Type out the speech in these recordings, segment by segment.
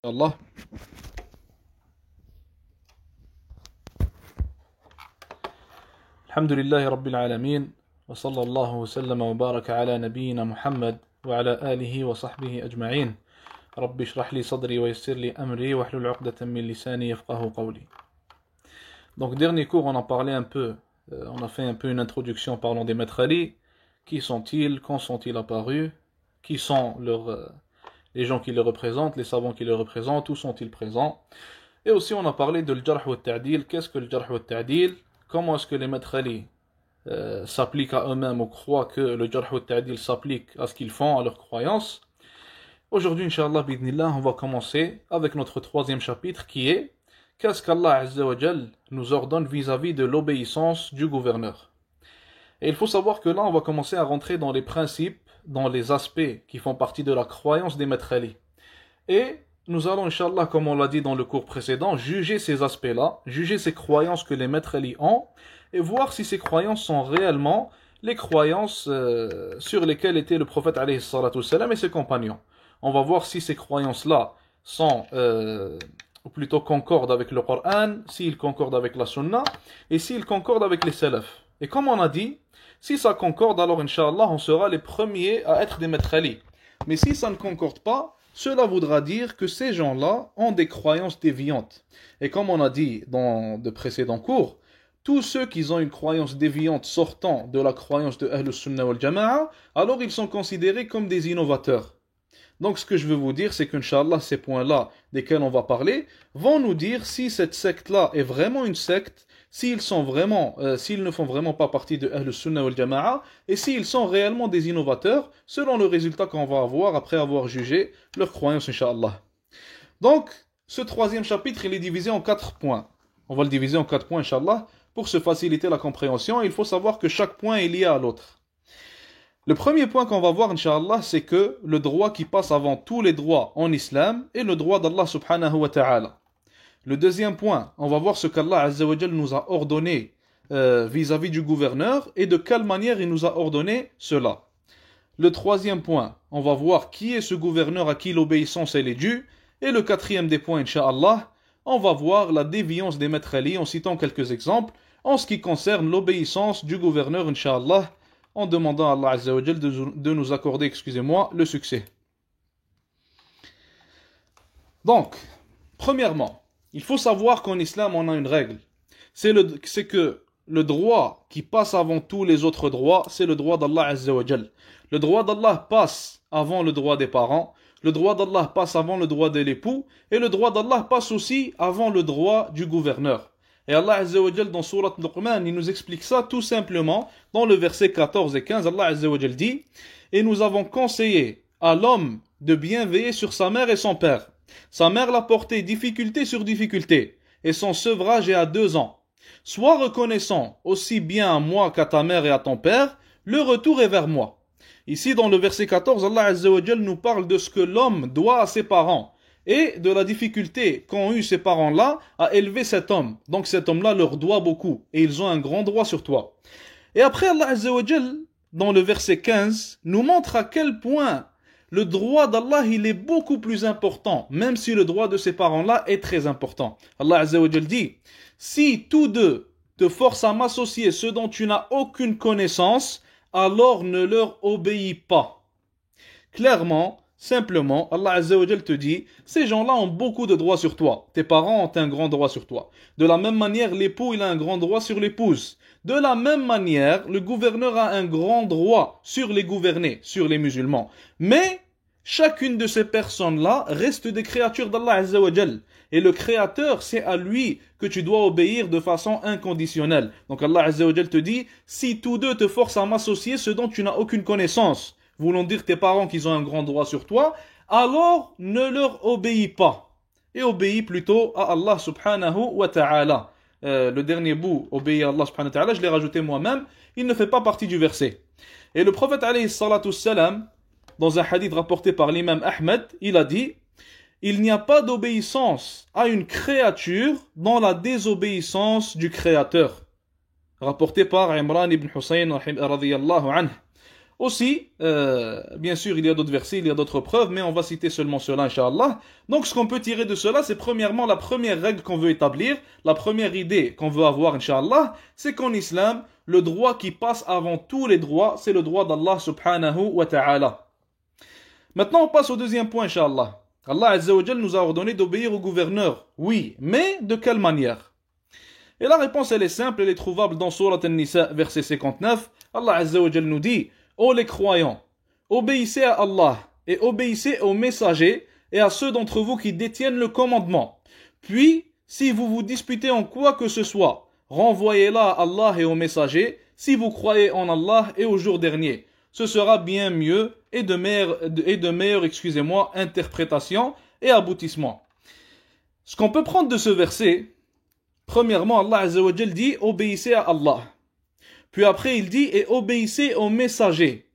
Allah. Alhamdulillahi Rabbil Alameen. Wa sallallahu wa sallam wa baraka ala nabiyyina Muhammad wa ala alihi wa sahbihi ajma'in. Rabbi shrah li sadri wa yassir li amri wa hlul 'uqdatan min lisani yafqahu qawli. Donc dernier cours on a parlé un peu, on a fait un peu une introduction parlant des maîtres Ali. Qui sont-ils? Quand sont-ils apparus? Qui sont les gens qui les représentent, les savants qui les représentent, où sont-ils présents? Et aussi on a parlé de l'jarh wa ta'dil. Qu'est-ce que le jarh wa ta'dil? Comment est-ce que les maîtres Ali s'appliquent à eux-mêmes ou croient que le jarh wa ta'dil s'applique à ce qu'ils font, à leurs croyances? Aujourd'hui, Inch'Allah, bidnillah, on va commencer avec notre troisième chapitre qui est qu'est-ce qu'Allah Azza wa Jal nous ordonne vis-à-vis de l'obéissance du gouverneur. Et il faut savoir que là, on va commencer à rentrer dans les principes, dans les aspects qui font partie de la croyance des maîtres Ali. Et nous allons, Inch'Allah, comme on l'a dit dans le cours précédent, juger ces aspects-là, juger ces croyances que les maîtres Ali ont, et voir si ces croyances sont réellement les croyances sur lesquelles était le prophète alayhi salatu wassalam et ses compagnons. On va voir si ces croyances-là sont, ou plutôt concordent avec le Coran, s'ils concordent avec la Sunna, et s'ils concordent avec les salafs. Et comme on a dit, si ça concorde, alors Inch'Allah, on sera les premiers à être des maîtres Ali. Mais si ça ne concorde pas, cela voudra dire que ces gens-là ont des croyances déviantes. Et comme on a dit dans de précédents cours, tous ceux qui ont une croyance déviante sortant de la croyance de Ahlus Sunnah wal Jama'a, alors ils sont considérés comme des innovateurs. Donc ce que je veux vous dire, c'est qu'Inch'Allah, ces points-là, desquels on va parler, vont nous dire si cette secte-là est vraiment une secte, s'ils ne font vraiment pas partie de Ahlus Sunnah wal Jama'a, et s'ils sont réellement des innovateurs, selon le résultat qu'on va avoir après avoir jugé leur croyance, Inch'Allah. Donc, ce troisième chapitre, il est divisé en 4 points. On va le diviser en 4 points, Inch'Allah, pour se faciliter la compréhension. Il faut savoir que chaque point est lié à l'autre. Le premier point qu'on va voir, Inch'Allah, c'est que le droit qui passe avant tous les droits en islam est le droit d'Allah subhanahu wa ta'ala. Le deuxième point, on va voir ce qu'Allah Azza wa Jal nous a ordonné vis-à-vis du gouverneur et de quelle manière il nous a ordonné cela. Le troisième point, on va voir qui est ce gouverneur à qui l'obéissance elle est due. Et le quatrième des points, Inch'Allah, on va voir la déviance des maîtres Ali en citant quelques exemples en ce qui concerne l'obéissance du gouverneur, Inch'Allah, en demandant à Allah Azza wa Jal de nous accorder, le succès. Donc, premièrement, il faut savoir qu'en islam, on a une règle. C'est que le droit qui passe avant tous les autres droits, c'est le droit d'Allah Azza wa Jal. Le droit d'Allah passe avant le droit des parents, le droit d'Allah passe avant le droit de l'époux, et le droit d'Allah passe aussi avant le droit du gouverneur. Et Allah Azza wa Jal dans Surat Luqman, il nous explique ça tout simplement dans le verset 14 et 15. Allah Azza wa Jal dit: et nous avons conseillé à l'homme de bien veiller sur sa mère et son père. Sa mère l'a porté difficulté sur difficulté, et son sevrage est à 2 ans. Sois reconnaissant aussi bien à moi qu'à ta mère et à ton père, le retour est vers moi. Ici dans le verset 14, Allah Azza wa Jal nous parle de ce que l'homme doit à ses parents, et de la difficulté qu'ont eu ces parents-là à élever cet homme. Donc cet homme-là leur doit beaucoup, et ils ont un grand droit sur toi. Et après Allah Azza wa Jal, dans le verset 15, nous montre à quel point le droit d'Allah, il est beaucoup plus important, même si le droit de ces parents-là est très important. Allah Azza wa Jal dit: si tous deux te forcent à m'associer ce dont tu n'as aucune connaissance, alors ne leur obéis pas. Clairement, simplement, Allah Azza wa Jal te dit, ces gens-là ont beaucoup de droits sur toi. Tes parents ont un grand droit sur toi. De la même manière, l'époux, il a un grand droit sur l'épouse. De la même manière, le gouverneur a un grand droit sur les gouvernés, sur les musulmans. Mais chacune de ces personnes-là reste des créatures d'Allah Azza wa Jal. Et le créateur, c'est à lui que tu dois obéir de façon inconditionnelle. Donc Allah Azza wa Jal te dit, si tous deux te forcent à m'associer ce dont tu n'as aucune connaissance, voulant dire tes parents qu'ils ont un grand droit sur toi, alors ne leur obéis pas. Et obéis plutôt à Allah subhanahu wa ta'ala. Le dernier bout, obéir à Allah subhanahu wa ta'ala, je l'ai rajouté moi-même, il ne fait pas partie du verset. Et le prophète alayhi salatu salam, dans un hadith rapporté par l'imam Ahmed, il a dit: il n'y a pas d'obéissance à une créature dans la désobéissance du créateur. Rapporté par Imran ibn Hussein radiyallahu anhu. Aussi, bien sûr, il y a d'autres versets, il y a d'autres preuves, mais on va citer seulement cela, Inch'Allah. Donc, ce qu'on peut tirer de cela, c'est premièrement la première règle qu'on veut établir, la première idée qu'on veut avoir, Inch'Allah, c'est qu'en islam, le droit qui passe avant tous les droits, c'est le droit d'Allah subhanahu wa ta'ala. Maintenant, on passe au deuxième point, Inch'Allah. Allah Azza wa Jal nous a ordonné d'obéir au gouverneur. Oui, mais de quelle manière? Et la réponse, elle est simple, elle est trouvable dans Surat An-Nisa, verset 59. Allah Azza wa Jal nous dit: ô les croyants, obéissez à Allah et obéissez aux messagers et à ceux d'entre vous qui détiennent le commandement. Puis, si vous vous disputez en quoi que ce soit, renvoyez-la à Allah et aux messagers, si vous croyez en Allah et au jour dernier. Ce sera bien mieux et de meilleure, interprétation et aboutissement. Ce qu'on peut prendre de ce verset, premièrement, Allah Azza wa Jal dit: obéissez à Allah. Puis après, il dit: et obéissez aux messagers.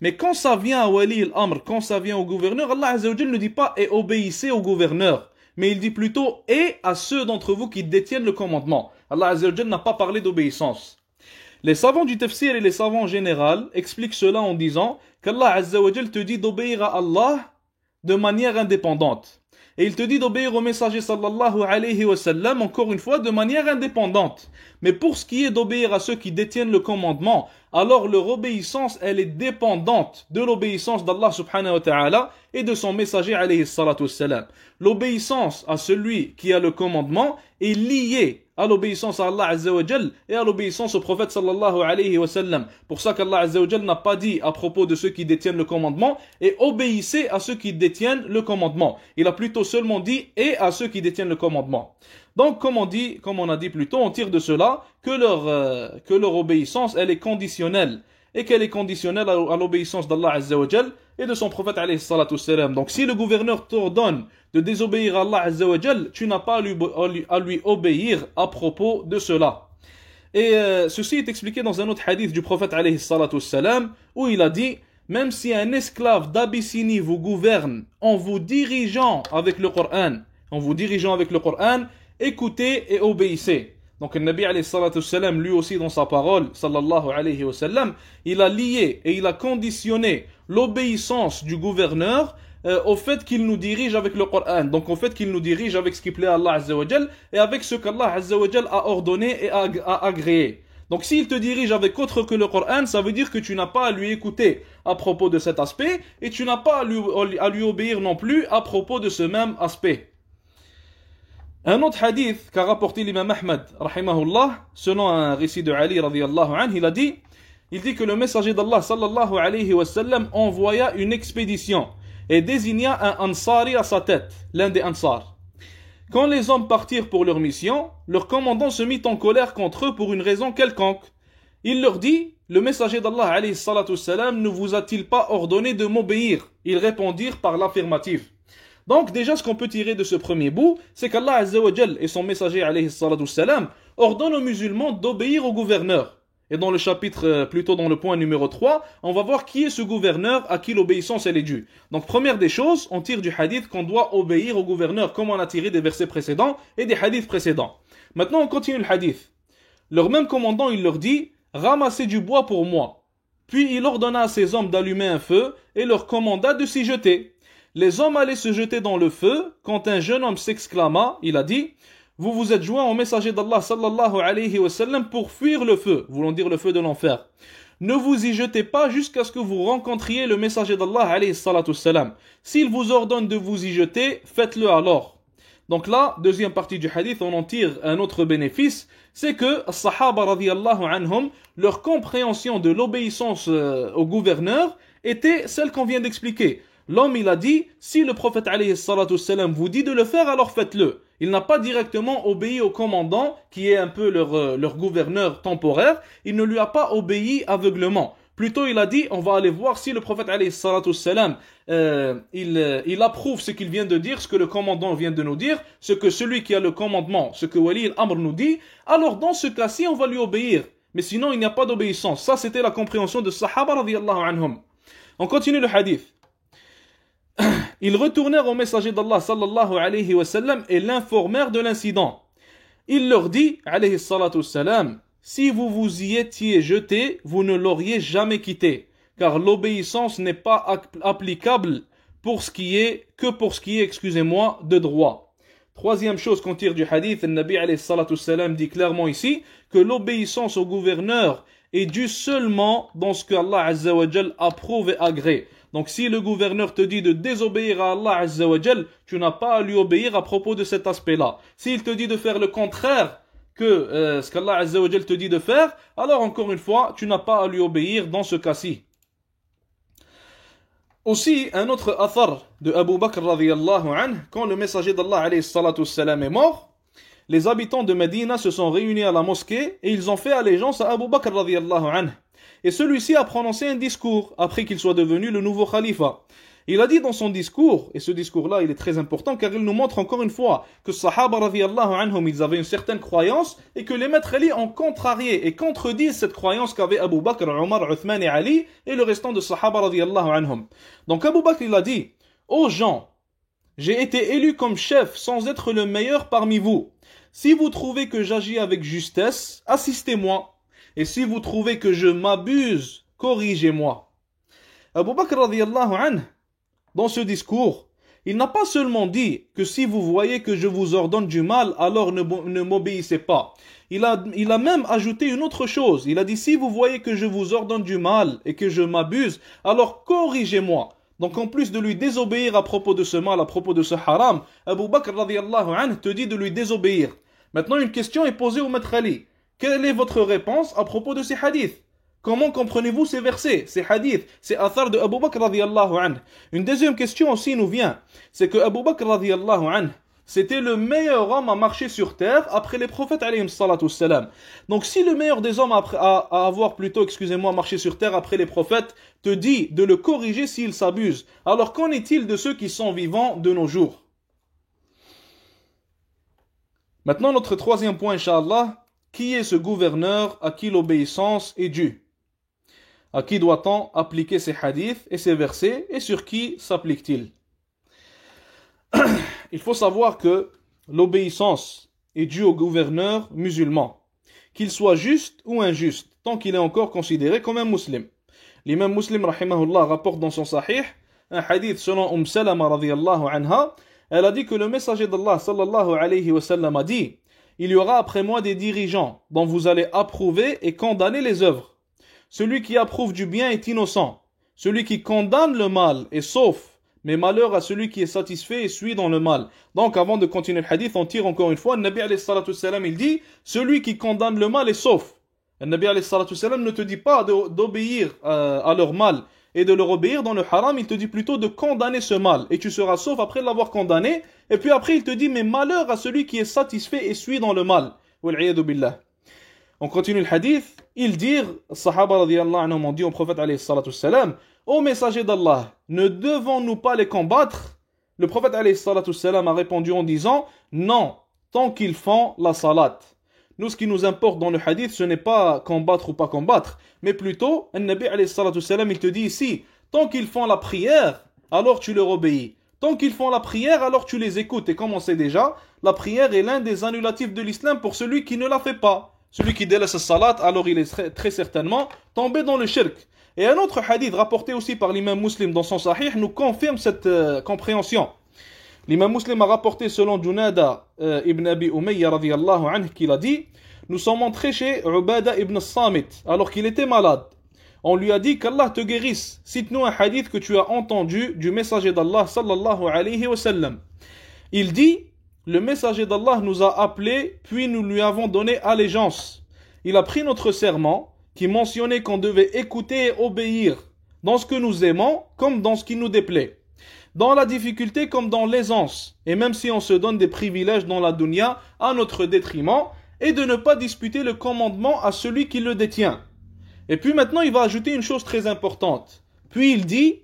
Mais quand ça vient à Wali al-Amr, quand ça vient au gouverneur, Allah Azza wa Jal ne dit pas: et obéissez au gouverneur. Mais il dit plutôt: et à ceux d'entre vous qui détiennent le commandement. Allah Azza wa Jal n'a pas parlé d'obéissance. Les savants du tafsir et les savants en général expliquent cela en disant qu'Allah Azza wa Jal te dit d'obéir à Allah de manière indépendante. Et il te dit d'obéir au messager sallallahu alayhi wa sallam, encore une fois, de manière indépendante. Mais pour ce qui est d'obéir à ceux qui détiennent le commandement, alors leur obéissance, elle est dépendante de l'obéissance d'Allah subhanahu wa ta'ala et de son messager alayhi salatu wassalam. L'obéissance à celui qui a le commandement est liée à l'obéissance à Allah Azza wa Jal et à l'obéissance au prophète sallallahu alayhi wa sallam. Pour ça qu'Allah Azza wa Jal n'a pas dit à propos de ceux qui détiennent le commandement et obéissez à ceux qui détiennent le commandement. Il a plutôt seulement dit et à ceux qui détiennent le commandement. Donc comme on a dit plus tôt, on tire de cela que leur obéissance elle est conditionnelle et qu'elle est conditionnelle à l'obéissance d'Allah Azza wa Jal et de son prophète alayhi salatu wassalam. Donc si le gouverneur t'ordonne de désobéir à Allah Azza wa Jal, tu n'as pas à lui obéir à propos de cela. Et ceci est expliqué dans un autre hadith du prophète alayhi salatu wassalam où il a dit: même si un esclave d'Abyssinie vous gouverne en vous dirigeant avec le Coran, écoutez et obéissez. Donc le Nabi alayhi salatu wassalam, lui aussi dans sa parole, sallallahu alayhi wa sallam, il a lié et il a conditionné l'obéissance du gouverneur au fait qu'il nous dirige avec le Coran. Donc au fait qu'il nous dirige avec ce qui plaît à Allah Azza wa Jal et avec ce qu'Allah Azza wa Jal a ordonné et a agréé. Donc s'il te dirige avec autre que le Coran, ça veut dire que tu n'as pas à lui écouter à propos de cet aspect et tu n'as pas à lui obéir non plus à propos de ce même aspect. Un autre hadith qu'a rapporté l'imam Ahmad, rahimahullah, selon un récit de Ali, radiyallahu anhu, il dit que le messager d'Allah, sallallahu alayhi wa sallam, envoya une expédition et désigna un Ansari à sa tête, l'un des Ansar. Quand les hommes partirent pour leur mission, leur commandant se mit en colère contre eux pour une raison quelconque. Il leur dit: le messager d'Allah, alayhi salatu wassalam, ne vous a-t-il pas ordonné de m'obéir? Ils répondirent par l'affirmative. Donc déjà ce qu'on peut tirer de ce premier bout, c'est qu'Allah Azza wa Jal et son messager alayhi salatu wassalam ordonnent aux musulmans d'obéir au gouverneur. Et dans le chapitre, plutôt dans le point numéro 3, on va voir qui est ce gouverneur à qui l'obéissance elle est due. Donc première des choses, on tire du hadith qu'on doit obéir au gouverneur comme on a tiré des versets précédents et des hadiths précédents. Maintenant on continue le hadith. Leur même commandant il leur dit: ramassez du bois pour moi. Puis il ordonna à ses hommes d'allumer un feu et leur commanda de s'y jeter. Les hommes allaient se jeter dans le feu quand un jeune homme s'exclama, il a dit: vous vous êtes joints au messager d'Allah sallallahu alayhi wa sallam pour fuir le feu, voulant dire le feu de l'enfer. Ne vous y jetez pas jusqu'à ce que vous rencontriez le messager d'Allah alayhi salatu wassalam. S'il vous ordonne de vous y jeter, faites-le alors. Donc là, deuxième partie du hadith, on en tire un autre bénéfice, c'est que les Sahaba radiyallahu anhum, leur compréhension de l'obéissance au gouverneur était celle qu'on vient d'expliquer. L'homme il a dit: si le prophète alayhi salatu wassalam vous dit de le faire, alors faites-le. Il n'a pas directement obéi au commandant qui est un peu leur gouverneur temporaire. Il ne lui a pas obéi aveuglement. Plutôt il a dit: on va aller voir si le prophète alayhi salatu wassalam il approuve ce qu'il vient de dire, ce que le commandant vient de nous dire, ce que celui qui a le commandement, ce que Wali al-Amr nous dit. Alors dans ce cas-ci on va lui obéir. Mais sinon il n'y a pas d'obéissance. Ça c'était la compréhension de Sahaba radiyallahu anhum. On continue le hadith. Ils retournèrent au messager d'Allah sallallahu alayhi wa sallam et l'informèrent de l'incident. Il leur dit alayhi salatu wassalam: si vous vous y étiez jeté, vous ne l'auriez jamais quitté, car l'obéissance n'est pas applicable pour ce qui est, excusez-moi, de droit. Troisième chose qu'on tire du hadith, le Nabi alayhi salatu salam dit clairement ici que l'obéissance au gouverneur est due seulement dans ce que Allah azza wa jal approuve et agrée. Donc si le gouverneur te dit de désobéir à Allah azza wa jal, tu n'as pas à lui obéir à propos de cet aspect-là. S'il te dit de faire le contraire que ce qu'Allah azza wa jal te dit de faire, alors encore une fois, tu n'as pas à lui obéir dans ce cas-ci. Aussi, un autre athar de Abu Bakr radiyallahu anhu, quand le messager d'Allah alayhi salatu salam est mort, les habitants de Médine se sont réunis à la mosquée et ils ont fait allégeance à Abu Bakr radiyallahu anhu. Et celui-ci a prononcé un discours après qu'il soit devenu le nouveau khalifa. Il a dit dans son discours, et ce discours-là il est très important car il nous montre encore une fois que Sahaba radiyallahu anhum ils avaient une certaine croyance et que les maîtres Ali ont contrarié et contredisent cette croyance qu'avaient Abu Bakr, Omar, Uthman et Ali et le restant de Sahaba radiyallahu anhum. Donc Abu Bakr il a dit: ô gens, j'ai été élu comme chef sans être le meilleur parmi vous. Si vous trouvez que j'agis avec justesse, assistez-moi. Et si vous trouvez que je m'abuse, corrigez-moi. Abu Bakr radiyallahu anhu, dans ce discours, il n'a pas seulement dit que si vous voyez que je vous ordonne du mal, alors ne m'obéissez pas. Il a même ajouté une autre chose. Il a dit: si vous voyez que je vous ordonne du mal et que je m'abuse, alors corrigez-moi. Donc en plus de lui désobéir à propos de ce mal, à propos de ce haram, Abu Bakr radiyallahu anhu te dit de lui désobéir. Maintenant une question est posée au maître Ali. Quelle est votre réponse à propos de ces hadiths? Comment comprenez-vous ces versets, ces hadiths, ces athars de Abu Bakr radiyallahu anhu? Une deuxième question aussi nous vient, c'est que Abu Bakr radiyallahu anhu, c'était le meilleur homme à marcher sur terre après les prophètes alayhim salatu salam. Donc si le meilleur des hommes à avoir plutôt, marché sur terre après les prophètes, te dit de le corriger s'il s'abuse, alors qu'en est-il de ceux qui sont vivants de nos jours? Maintenant notre troisième point, Inch'Allah. Qui est ce gouverneur à qui l'obéissance est due? À qui doit-on appliquer ces hadiths et ces versets et sur qui s'applique-t-il? Il faut savoir que l'obéissance est due au gouverneur musulman, qu'il soit juste ou injuste, tant qu'il est encore considéré comme un musulman. L'imam Muslim rahimahullah rapporte dans son sahih un hadith selon Salama radiyallahu anha. Elle a dit que le messager d'Allah sallallahu alayhi wa sallam a dit: il y aura après moi des dirigeants dont vous allez approuver et condamner les œuvres. Celui qui approuve du bien est innocent. Celui qui condamne le mal est sauf. Mais malheur à celui qui est satisfait et suit dans le mal. Donc avant de continuer le hadith, on tire encore une fois, le Nabi alayhi salatu salam, il dit: celui qui condamne le mal est sauf. Le Nabi alayhi salatu salam ne te dit pas d'obéir à leur mal et de leur obéir dans le haram, il te dit plutôt de condamner ce mal. Et tu seras sauf après l'avoir condamné. Et puis après il te dit: mais malheur à celui qui est satisfait et suit dans le mal. Wal'iyadu billah. On continue le hadith. Ils dirent, Sahaba radiyallahu anhum ont dit au prophète alayhi salatu salam: ô messager d'Allah, ne devons-nous pas les combattre? Le prophète alayhi salatu salam a répondu en disant: non, tant qu'ils font la salat. Nous, ce qui nous importe dans le hadith, ce n'est pas combattre ou pas combattre, mais plutôt, le Nabi alayhi salatu salam, il te dit ici: tant qu'ils font la prière, alors tu leur obéis. Tant qu'ils font la prière, alors tu les écoutes. Et comme on sait déjà, la prière est l'un des annulatifs de l'islam pour celui qui ne la fait pas. Celui qui délaisse la salat, alors il est très certainement tombé dans le shirk. Et un autre hadith rapporté aussi par l'imam Muslim dans son sahih nous confirme cette compréhension. L'imam Muslim a rapporté selon Junada ibn Abi Umayya radiyallahu anhu qu'il a dit: nous sommes entrés chez Ubada ibn Samit alors qu'il était malade. On lui a dit: qu'Allah te guérisse, cite-nous un hadith que tu as entendu du messager d'Allah sallallahu alayhi wa sallam. Il dit: le messager d'Allah nous a appelés, puis nous lui avons donné allégeance. Il a pris notre serment qui mentionnait qu'on devait écouter et obéir dans ce que nous aimons comme dans ce qui nous déplaît, dans la difficulté comme dans l'aisance, et même si on se donne des privilèges dans la dunya à notre détriment, et de ne pas disputer le commandement à celui qui le détient. Et puis maintenant il va ajouter une chose très importante. Puis il dit: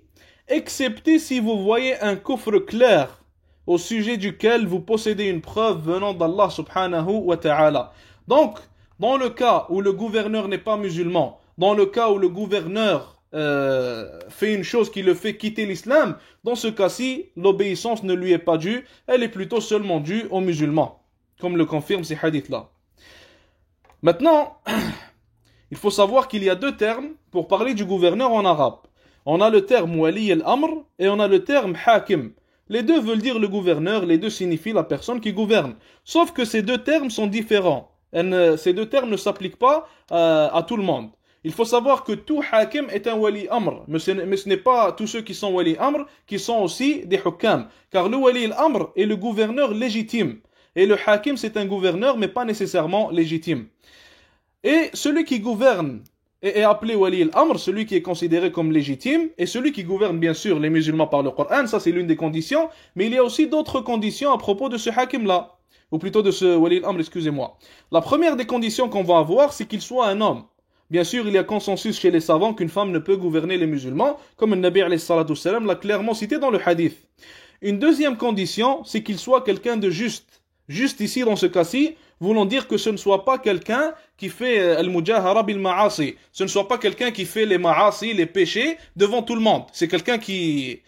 excepté si vous voyez un kufr clair au sujet duquel vous possédez une preuve venant d'Allah subhanahu wa ta'ala. Donc, dans le cas où le gouverneur n'est pas musulman, dans le cas où le gouverneur fait une chose qui le fait quitter l'islam, dans ce cas-ci, l'obéissance ne lui est pas due, elle est plutôt seulement due aux musulmans, comme le confirment ces hadiths-là. Maintenant, il faut savoir qu'il y a deux termes pour parler du gouverneur en arabe. On a le terme wali al-amr et on a le terme hakim. Les deux veulent dire le gouverneur, les deux signifient la personne qui gouverne. Sauf que ces deux termes sont différents. Ces deux termes ne s'appliquent pas à tout le monde. Il faut savoir que tout hakim est un wali amr, mais ce n'est pas tous ceux qui sont wali amr qui sont aussi des hukam. Car le wali al-amr est le gouverneur légitime. Et le hakim c'est un gouverneur mais pas nécessairement légitime. Et celui qui gouverne est appelé wali al-amr, celui qui est considéré comme légitime, et celui qui gouverne bien sûr les musulmans par le Coran, ça c'est l'une des conditions, mais il y a aussi d'autres conditions à propos de ce hakim-là, ou plutôt de ce wali al-amr, excusez-moi. La première des conditions qu'on va avoir, c'est qu'il soit un homme. Bien sûr, il y a consensus chez les savants qu'une femme ne peut gouverner les musulmans, comme le Nabi alayhi salatu wassalam l'a clairement cité dans le hadith. Une deuxième condition, c'est qu'il soit quelqu'un de juste. Juste ici, dans ce cas-ci, voulant dire que ce ne soit pas quelqu'un qui fait al-mujahara bil ma'asi. Ce ne soit pas quelqu'un qui fait les ma'asi, les péchés, devant tout le monde. C'est quelqu'un qui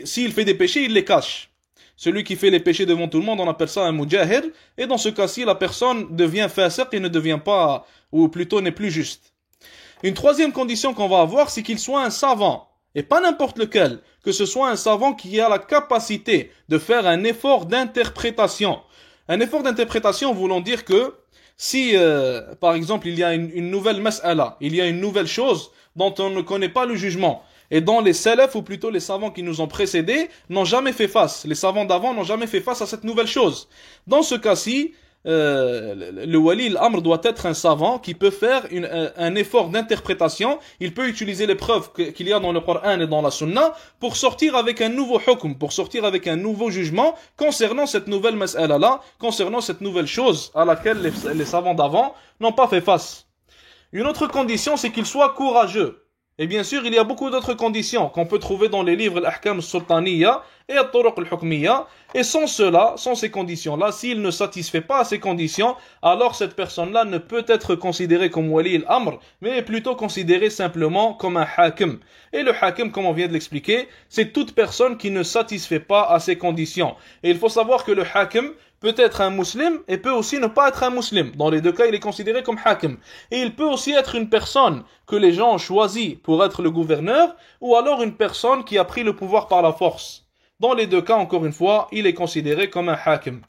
s'il fait des péchés, il les cache. Celui qui fait les péchés devant tout le monde, on appelle ça un mujahir. Et dans ce cas-ci, la personne devient fasiq et ne devient pas, ou plutôt n'est plus juste. Une troisième condition qu'on va avoir, c'est qu'il soit un savant. Et pas n'importe lequel. Que ce soit un savant qui a la capacité de faire un effort d'interprétation. Un effort d'interprétation voulant dire que si, par exemple, il y a une nouvelle mas'ala, il y a une nouvelle chose dont on ne connaît pas le jugement, et dont les salafs, ou plutôt les savants qui nous ont précédés, n'ont jamais fait face. Les savants d'avant n'ont jamais fait face à cette nouvelle chose. Dans ce cas-ci, le wali al-amr doit être un savant qui peut faire un effort d'interprétation. Il peut utiliser les preuves qu'il y a dans le Coran et dans la Sunna pour sortir avec un nouveau hukm, pour sortir avec un nouveau jugement concernant cette nouvelle mas'ala-là, concernant cette nouvelle chose à laquelle les savants d'avant n'ont pas fait face. Une autre condition, c'est qu'il soit courageux. Et bien sûr, il y a beaucoup d'autres conditions qu'on peut trouver dans les livres Al-Ahkam al-Sultaniya et Al-Turuq al-Hukmiya. Et sans cela, sans ces conditions-là, s'il ne satisfait pas à ces conditions, alors cette personne-là ne peut être considérée comme wali al-amr, mais est plutôt considérée simplement comme un hakim. Et le hakim, comme on vient de l'expliquer, c'est toute personne qui ne satisfait pas à ces conditions. Et il faut savoir que le hakim peut être un musulman et peut aussi ne pas être un musulman. Dans les deux cas, il est considéré comme hakim. Et il peut aussi être une personne que les gens ont choisi pour être le gouverneur, ou alors une personne qui a pris le pouvoir par la force. Dans les deux cas, encore une fois, il est considéré comme un hakim.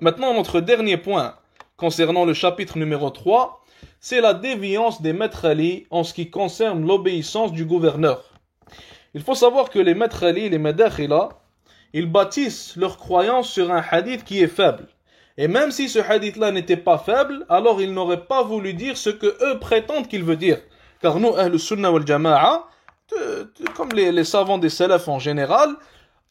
Maintenant, notre dernier point concernant le chapitre numéro 3, c'est la déviance des maîtres Ali en ce qui concerne l'obéissance du gouverneur. Il faut savoir que les maîtres Ali, les madakhila, ils bâtissent leur croyance sur un hadith qui est faible. Et même si ce hadith-là n'était pas faible, alors ils n'auraient pas voulu dire ce que eux prétendent qu'il veut dire. Car nous, Ahl Sunnah wal Jama'a, comme les savants des salafs en général,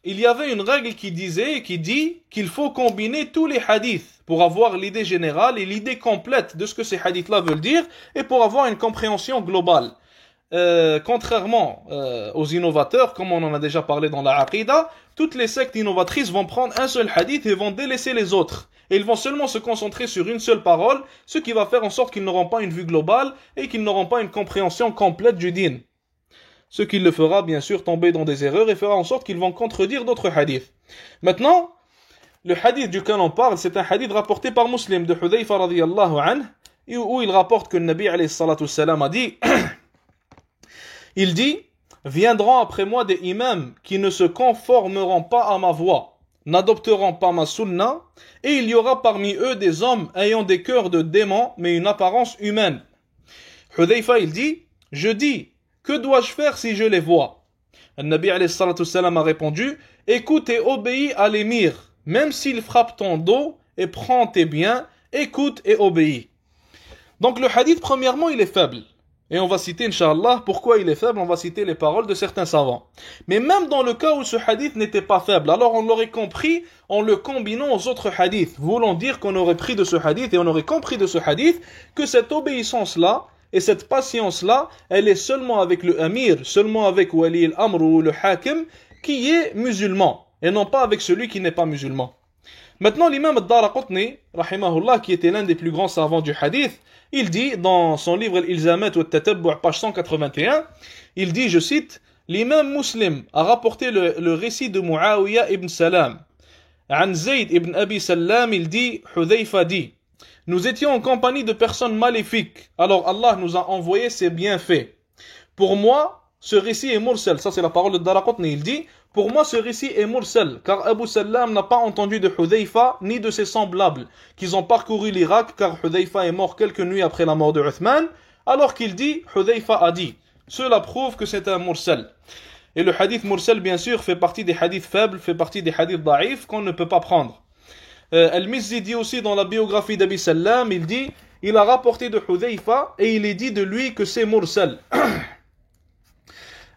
il y avait une règle qui dit qu'il faut combiner tous les hadiths pour avoir l'idée générale et l'idée complète de ce que ces hadiths-là veulent dire et pour avoir une compréhension globale. Contrairement aux innovateurs, comme on en a déjà parlé dans la Aqidah, toutes les sectes innovatrices vont prendre un seul hadith et vont délaisser les autres. Et ils vont seulement se concentrer sur une seule parole, ce qui va faire en sorte qu'ils n'auront pas une vue globale et qu'ils n'auront pas une compréhension complète du din. Ce qui le fera bien sûr tomber dans des erreurs et fera en sorte qu'ils vont contredire d'autres hadiths. Maintenant, le hadith duquel on parle, c'est un hadith rapporté par Muslim de Hudayfa radiyallahu anhu, où il rapporte que le Nabi alayhi salatu wassalam a dit, il dit, viendront après moi des imams qui ne se conformeront pas à ma voix, n'adopteront pas ma sunna, et il y aura parmi eux des hommes ayant des cœurs de démons, mais une apparence humaine. Hudayfa, il dit, je dis, que dois-je faire si je les vois? Le Nabi alayhi salatu wassalam a répondu, écoute et obéis à l'émir, même s'il frappe ton dos, et prends tes biens, écoute et obéis. Donc le hadith, premièrement, il est faible. Et on va citer, Inch'Allah, pourquoi il est faible, on va citer les paroles de certains savants. Mais même dans le cas où ce hadith n'était pas faible, alors on l'aurait compris en le combinant aux autres hadiths, voulant dire qu'on aurait pris de ce hadith et on aurait compris de ce hadith que cette obéissance-là et cette patience-là, elle est seulement avec le amir, seulement avec wali al-amr ou le hakim qui est musulman, et non pas avec celui qui n'est pas musulman. Maintenant, l'imam al-Daraqutni, rahimahullah, qui était l'un des plus grands savants du hadith, il dit dans son livre Al-Ilzamat wa al-Tatabbu', page 181, il dit, je cite, l'imam Muslim a rapporté le récit de Muawiyah ibn Salam. An Zayd ibn Abi Salam, il dit, Hudayfa dit, nous étions en compagnie de personnes maléfiques. Alors Allah nous a envoyé ses bienfaits. Pour moi, ce récit est mursal. Ça, c'est la parole de Daraqutni. Il dit, pour moi, ce récit est mursal, car Abu Sallam n'a pas entendu de Hudayfa ni de ses semblables, qu'ils ont parcouru l'Irak, car Hudayfa est mort quelques nuits après la mort de Uthman, alors qu'il dit, Hudayfa a dit. Cela prouve que c'est un mursal. Et le hadith mursal, bien sûr, fait partie des hadiths faibles, fait partie des hadiths da'if qu'on ne peut pas prendre. Al-Mizzi dit aussi dans la biographie d'Abi Sallam, il dit, il a rapporté de Hudayfa et il est dit de lui que c'est mursal.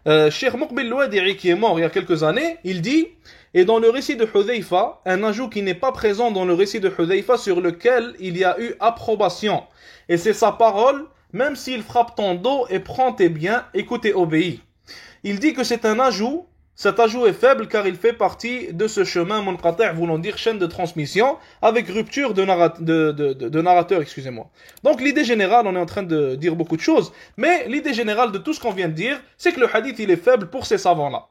Cheikh Muqbil Louadi'i, qui est mort il y a quelques années, il dit, et dans le récit de Hudayfa, un ajout qui n'est pas présent dans le récit de Hudayfa sur lequel il y a eu approbation. Et c'est sa parole, même s'il frappe ton dos et prend tes biens, écoute et obéis. Il dit que c'est un ajout. Cet ajout est faible car il fait partie de ce chemin munqati', voulant dire chaîne de transmission, avec rupture de narrateur, excusez-moi. Donc l'idée générale, on est en train de dire beaucoup de choses, mais l'idée générale de tout ce qu'on vient de dire, c'est que le hadith il est faible pour ces savants-là.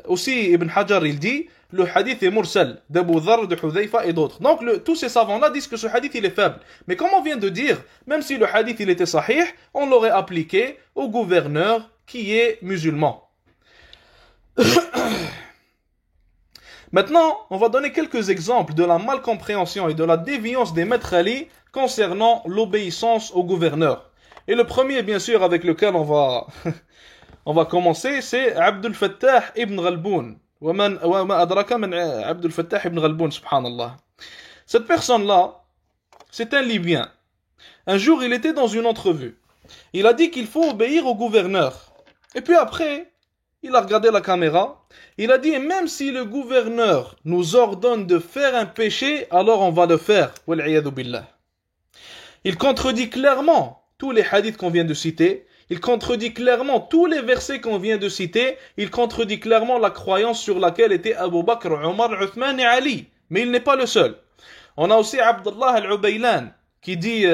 Aussi Ibn Hajar il dit, le hadith est mursal, d'Abu Dharr, de Hudayfa et d'autres. Donc tous ces savants-là disent que ce hadith il est faible. Mais comme on vient de dire, même si le hadith il était sahih, on l'aurait appliqué au gouverneur qui est musulman. Maintenant, on va donner quelques exemples de la malcompréhension et de la déviance des maîtres Ali concernant l'obéissance au gouverneur. Et le premier, bien sûr, avec lequel on va commencer, c'est Abdul Fattah ibn Ghalboun. Abdul Fattah ibn Ghalboun, subhanallah. Cette personne-là, c'est un Libyen. Un jour, il était dans une entrevue. Il a dit qu'il faut obéir au gouverneur. Et puis après, il a regardé la caméra, il a dit, et même si le gouverneur nous ordonne de faire un péché, alors on va le faire. Wal'iyadu billah. Il contredit clairement tous les hadiths qu'on vient de citer, il contredit clairement tous les versets qu'on vient de citer, il contredit clairement la croyance sur laquelle étaient Abu Bakr, Omar, Uthman et Ali. Mais il n'est pas le seul. On a aussi Abdullah al-Ubaylan qui dit,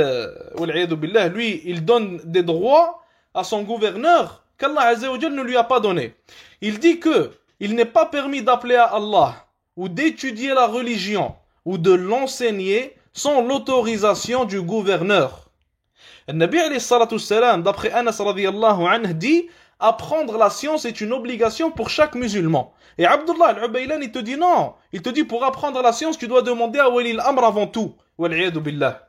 wal'iyadu billah, lui, il donne des droits à son gouverneur qu'Allah Azza wa Jal ne lui a pas donné. Il dit que il n'est pas permis d'appeler à Allah ou d'étudier la religion ou de l'enseigner sans l'autorisation du gouverneur. Le Nabi alayhi salatu salam, d'après Anas radiyallahu anhu, dit apprendre la science est une obligation pour chaque musulman. Et Abdullah al-Ubaylan, il te dit non. Il te dit pour apprendre la science, tu dois demander à Wali al-Amr avant tout. Wal'iyadu billah.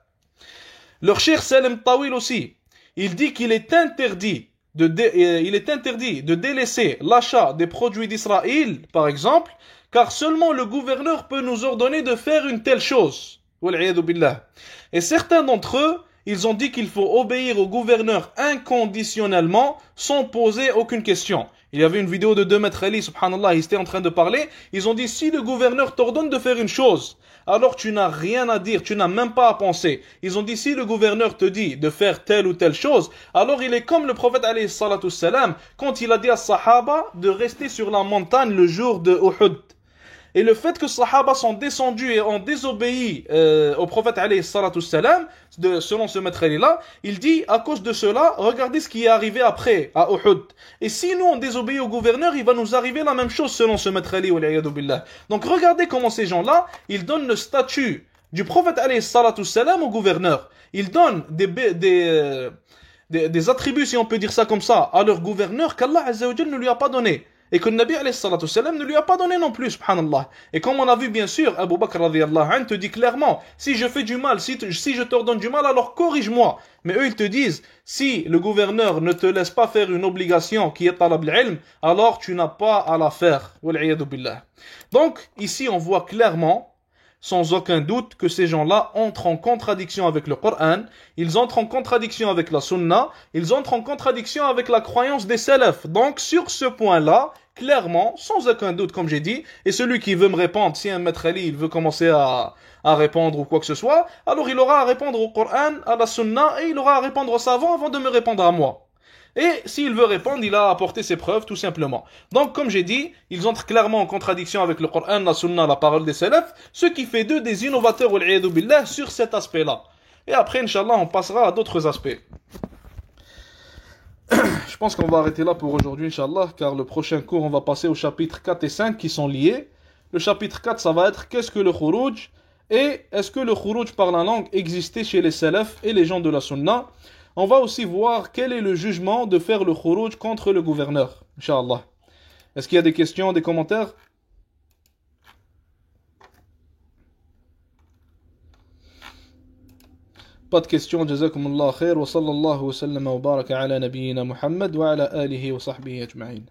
Leur cheikh Salim Tawil aussi, il dit qu'il est interdit de délaisser l'achat des produits d'Israël, par exemple, car seulement le gouverneur peut nous ordonner de faire une telle chose. Et certains d'entre eux, ils ont dit qu'il faut obéir au gouverneur inconditionnellement, sans poser aucune question. Il y avait une vidéo de 2 maîtres Ali, subhanallah, ils étaient en train de parler, ils ont dit, si le gouverneur t'ordonne de faire une chose, alors tu n'as rien à dire, tu n'as même pas à penser. Ils ont dit, si le gouverneur te dit de faire telle ou telle chose, alors il est comme le prophète alayhi salatu salam, quand il a dit à Sahaba de rester sur la montagne le jour de Uhud. Et le fait que Sahaba sont descendus et ont désobéi au prophète alayhi salatu salam, selon ce maître là, il dit, à cause de cela, regardez ce qui est arrivé après, à Uhud. Et si nous on désobéit au gouverneur, il va nous arriver la même chose selon ce maître là. Donc regardez comment ces gens-là, ils donnent le statut du prophète alayhi salatu salam au gouverneur. Ils donnent des attributs, si on peut dire ça comme ça, à leur gouverneur qu'Allah Azza wa Jal ne lui a pas donné. Et que le Nabi alayhi salatu salam ne lui a pas donné non plus, subhanallah. Et comme on a vu bien sûr, Abu Bakr radiyallahu anhu te dit clairement, si je fais du mal, si je t'ordonne du mal, alors corrige-moi. Mais eux ils te disent, si le gouverneur ne te laisse pas faire une obligation qui est talab al-ilm, alors tu n'as pas à la faire. Wal'iyadu billah. Donc ici on voit clairement, sans aucun doute, que ces gens-là entrent en contradiction avec le Coran, ils entrent en contradiction avec la Sunna, ils entrent en contradiction avec la croyance des salafs. Donc sur ce point-là, clairement, sans aucun doute, comme j'ai dit, et celui qui veut me répondre, si un maître Ali il veut commencer à répondre ou quoi que ce soit, alors il aura à répondre au Coran, à la Sunna, et il aura à répondre aux savants avant de me répondre à moi. Et s'il veut répondre, il a apporté ses preuves tout simplement. Donc comme j'ai dit, ils entrent clairement en contradiction avec le Coran, la Sunna, la parole des salafs, ce qui fait d'eux des innovateurs wal-'iyadu billah sur cet aspect-là. Et après, Inch'Allah, on passera à d'autres aspects. Je pense qu'on va arrêter là pour aujourd'hui, Inch'Allah, car le prochain cours, on va passer au chapitre 4 et 5 qui sont liés. Le chapitre 4, ça va être qu'est-ce que le khuruj Et est-ce que le khuruj par la langue existait chez les salafs et les gens de la sunna? On va aussi voir quel est le jugement de faire le khuruj contre le gouverneur, Inch'Allah. Est-ce qu'il y a des questions, des commentaires? Pas de questions, jazakumullah khair, wa sallallahu wa sallam wa baraka ala nabiyyina Muhammad wa ala alihi wa sahbihi ajma'in.